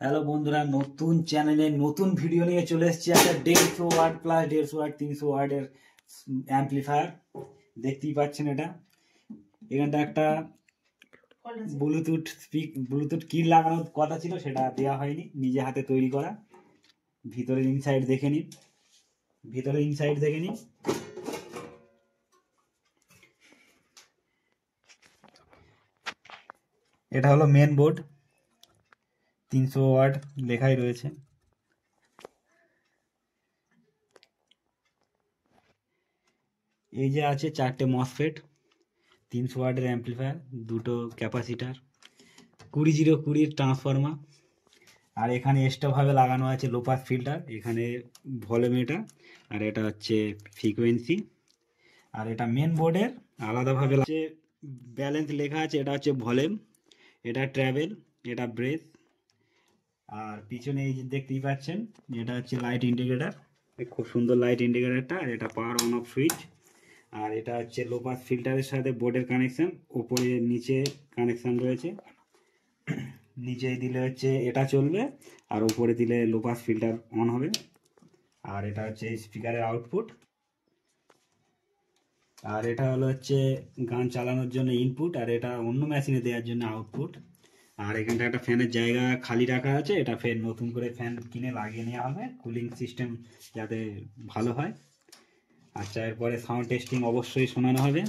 Hello বন্ধুরা, নতুন চ্যানেলে নতুন ভিডিও নিয়ে চলে এসেছি। একটা 150 ওয়াট প্লাস 150 ওয়াট 300 ওয়াটের অ্যাম্পলিফায়ার দেখতেই পাচ্ছেন। এখানটা একটা ব্লুটুথ কি লাগানোর কথা ছিল, সেটা দেওয়া হয়নি, নিজে হাতে তৈরি করা। ভিতরের ইনসাইড দেখে নিন। এটা হলো মেন বোর্ড, 300 ওয়াট লেখাই রয়েছে। এই যে আছে 4টে মসফেট, 300 ওয়াটের অ্যাম্পলিফায়ার, 2টো ক্যাপাসিটার, 20-0-20 ট্রান্সফর্মার। আর এখানে এক্সট্রাভাবে লাগানো আছে লোপাস ফিল্টার। এখানে ভলিউমিটার, আর এটা হচ্ছে ফ্রিকোয়েন্সি। আর এটা মেন বোর্ডের আলাদাভাবে হচ্ছে ব্যালেন্স লেখা আছে। এটা হচ্ছে ভলিউম, এটা ট্র্যাভেল, এটা ব্রেথ। আর পিছনে এই যে দেখতেই পাচ্ছেন, এটা হচ্ছে লাইট ইন্ডিকেটার, খুব সুন্দর লাইট ইন্ডিকেটারটা। আর এটা পাওয়ার অন অফ সুইচ। আর এটা হচ্ছে লোপাস ফিল্টারের সাথে বোর্ডের কানেকশন, উপরে নিচে কানেকশন রয়েছে। নিচে দিলে হচ্ছে এটা চলবে, আর উপরে দিলে লোপাস ফিল্টার অন হবে। আর এটা হচ্ছে স্পিকারের আউটপুট। আর এটা হলো হচ্ছে গান চালানোর জন্য ইনপুট, আর এটা অন্য মেশিনে দেওয়ার জন্য আউটপুট। আর এখানটা একটা ফ্যানের জায়গা খালি রাখা আছে, এটা ফের নতুন করে ফ্যান কিনে লাগিয়ে নেওয়া হবে, কুলিং সিস্টেম যাতে ভালো হয়। আচ্ছা, এরপরে সাউন্ড টেস্টিং অবশ্যই শোনানো হবে।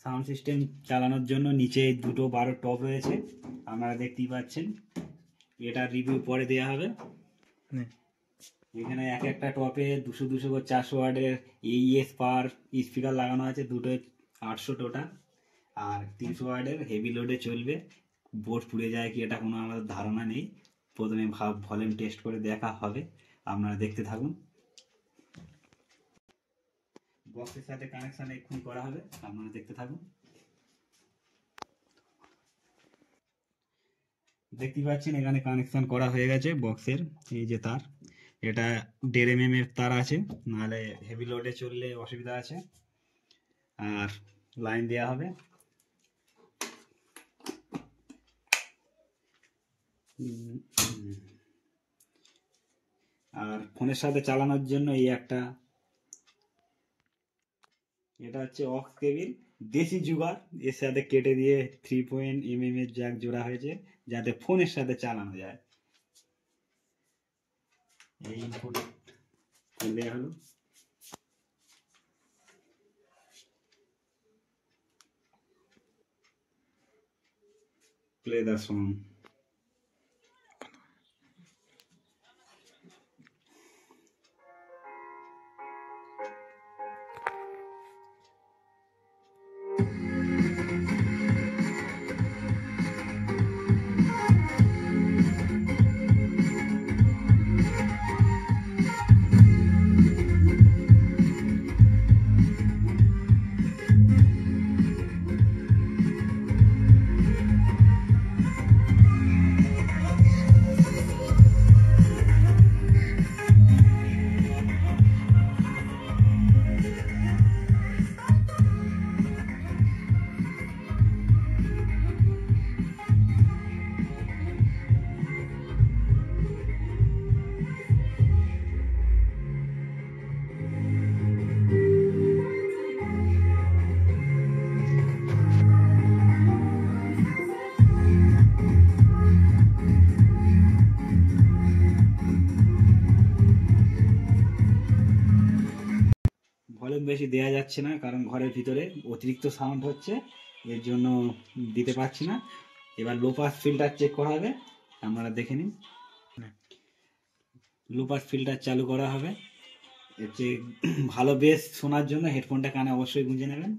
সাউন্ড সিস্টেম চালানোর জন্য নিচে 2টো 12 টপ রয়েছে, আপনারা দেখতেই পাচ্ছেন। এটা রিভিউ পরে দেওয়া হবে। এখানে এক একটা টপে 200 করে 400 ওয়াটের এইএস পাওয়ার স্পিকার লাগানো আছে, 2টো 800 টোটাল। আর 300 ওয়াটের হেভি লোডে চলবে। বোর্ড পুড়ে যায় কি এটা কোনো আমাদের ধারণা নেই, প্রথমে ভলিউম টেস্ট করে দেখা হবে। আপনারা দেখতে থাকুন। বক্সের সাথে কানেকশন এক্ষুনি করা হবে, আপনারা দেখতে থাকুন। দেখতে পাচ্ছেন এখানে কানেকশন করা হয়ে গেছে বক্সের। এই যে তার, এটা 1.5 mm এর তার আছে, নাহলে হেভি লোডে চললে অসুবিধা আছে। আর লাইন দেওয়া হবে। আর ফোনের সাথে চালানোর জন্য এই একটা, এটা হচ্ছে অক্স কেবিল, দেশি জুগার। এর সাথে কেটে দিয়ে 3.mm এর জ্যাক জোড়া হয়েছে, যাতে ফোনের সাথে চালানো যায়। এই ইনপুট দেওয়া হলো। Play the song. ভলিউম বেশি দেওয়া যাচ্ছে না, কারণ ঘরের ভিতরে অতিরিক্ত সাউন্ড হচ্ছে, এর জন্য দিতে পারছি না। এবার লো পাস ফিল্টার চেক করা হবে, আপনারা দেখে নিন। লো পাস ফিল্টার চালু করা হবে। এর চেয়ে ভালো বেস শোনার জন্য হেডফোনটা কানে অবশ্যই গুঁজে নেবেন।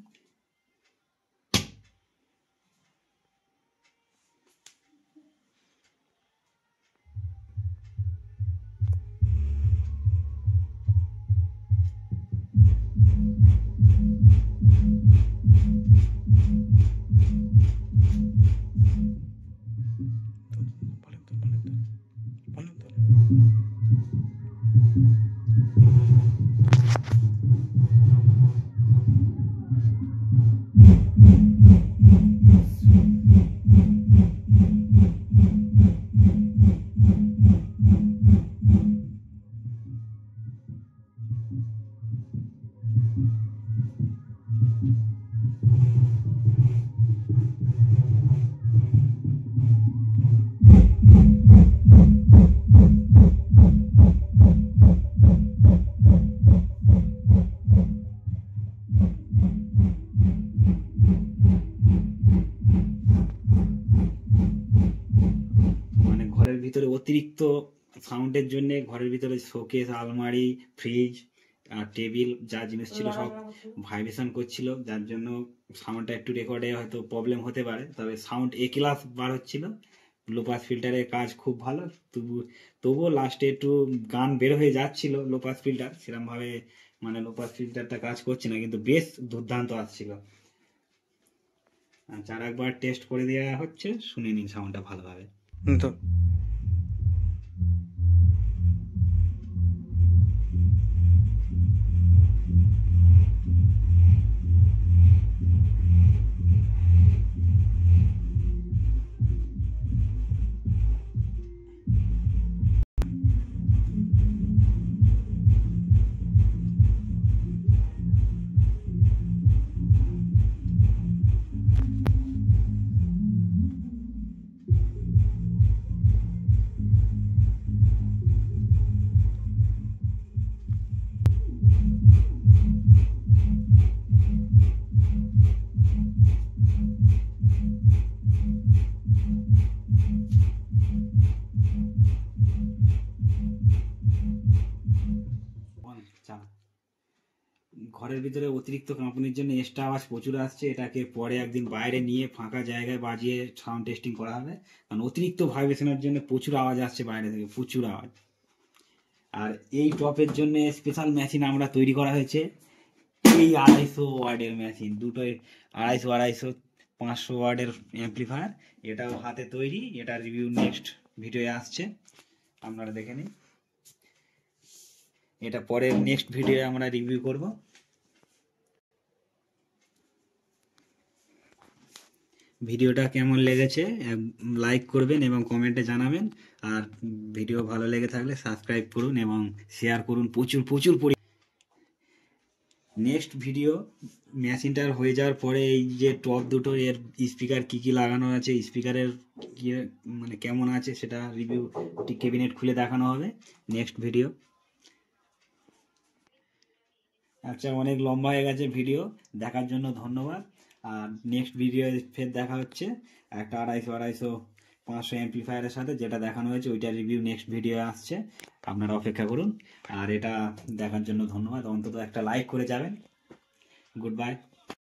ভিতরে অতিরিক্ত সাউন্ডের জন্য ঘরের ভিতরে শোকেস, আলমারি, ফ্রিজ আর টেবিল যা জিনিস ছিল সব ভাইব্রেশন করছিল, যার জন্য সাউন্ডটা একটু রেকর্ডে হয়তো প্রবলেম হতে পারে। তবে সাউন্ড এ ক্লাস বার হচ্ছিল, লো পাস ফিল্টারের কাজ খুব ভালো। তবুও লাস্টে একটু গান বের হয়ে যাচ্ছিল লো পাস ফিল্টার, সেরকমভাবে মানে লো পাস ফিল্টারটা কাজ করছে না, কিন্তু বেশ দুর্দান্ত আসছিল। আচ্ছা, আর একবার টেস্ট করে দেওয়া হচ্ছে, শুনে নিন সাউন্ডটা ভালোভাবে। তো ঘরের ভিতরে অতিরিক্ত কাঁপুনির জন্য এক্সট্রা আওয়াজ প্রচুর আসছে, এটাকে পরে একদিন বাইরে নিয়ে ফাঁকা জায়গায় বাজিয়ে সাউন্ড টেস্টিং করা হবে, কারণ অতিরিক্ত ভাইব্রেশনের জন্য প্রচুর আওয়াজ আসছে বাইরে থেকে, প্রচুর আওয়াজ। আর এই টপের জন্য স্পেশাল মেশিন আমরা তৈরি করা হয়েছে, এই 250 ওয়ার্ডের মেশিন, দুটোই 250 500 ওয়ার্ডের অ্যাম্পলিফায়ার, এটাও হাতে তৈরি। এটা রিভিউ নেক্সট ভিডিওয়ে আসছে, আপনারা দেখে নিন। এটা পরের নেক্সট ভিডিওয়ে আমরা রিভিউ করব। ভিডিওটা কেমন লেগেছে লাইক করবেন এবং কমেন্টে জানাবেন। আর ভিডিও ভালো লেগে থাকলে সাবস্ক্রাইব করুন এবং শেয়ার করুন প্রচুর প্রচুর। নেক্সট ভিডিও মেশিনটার হয়ে যাওয়ার পরে এই যে টপ দুটো এর স্পিকার কি কি লাগানো আছে, স্পিকারের কি মানে কেমন আছে সেটা রিভিউ, ক্যাবিনেট খুলে দেখানো হবে নেক্সট ভিডিও। আচ্ছা, অনেক লম্বা হয়ে গেছে ভিডিও, দেখার জন্য ধন্যবাদ। আর নেক্সট ভিডিও ফের দেখা হচ্ছে একটা 250 500 অ্যাম্পলিফায়ারের সাথে, যেটা দেখানো হয়েছে ওইটা রিভিউ নেক্সট ভিডিও আসছে, আপনারা অপেক্ষা করুন। আর এটা দেখার জন্য ধন্যবাদ, অন্তত একটা লাইক করে যাবেন। Good bye.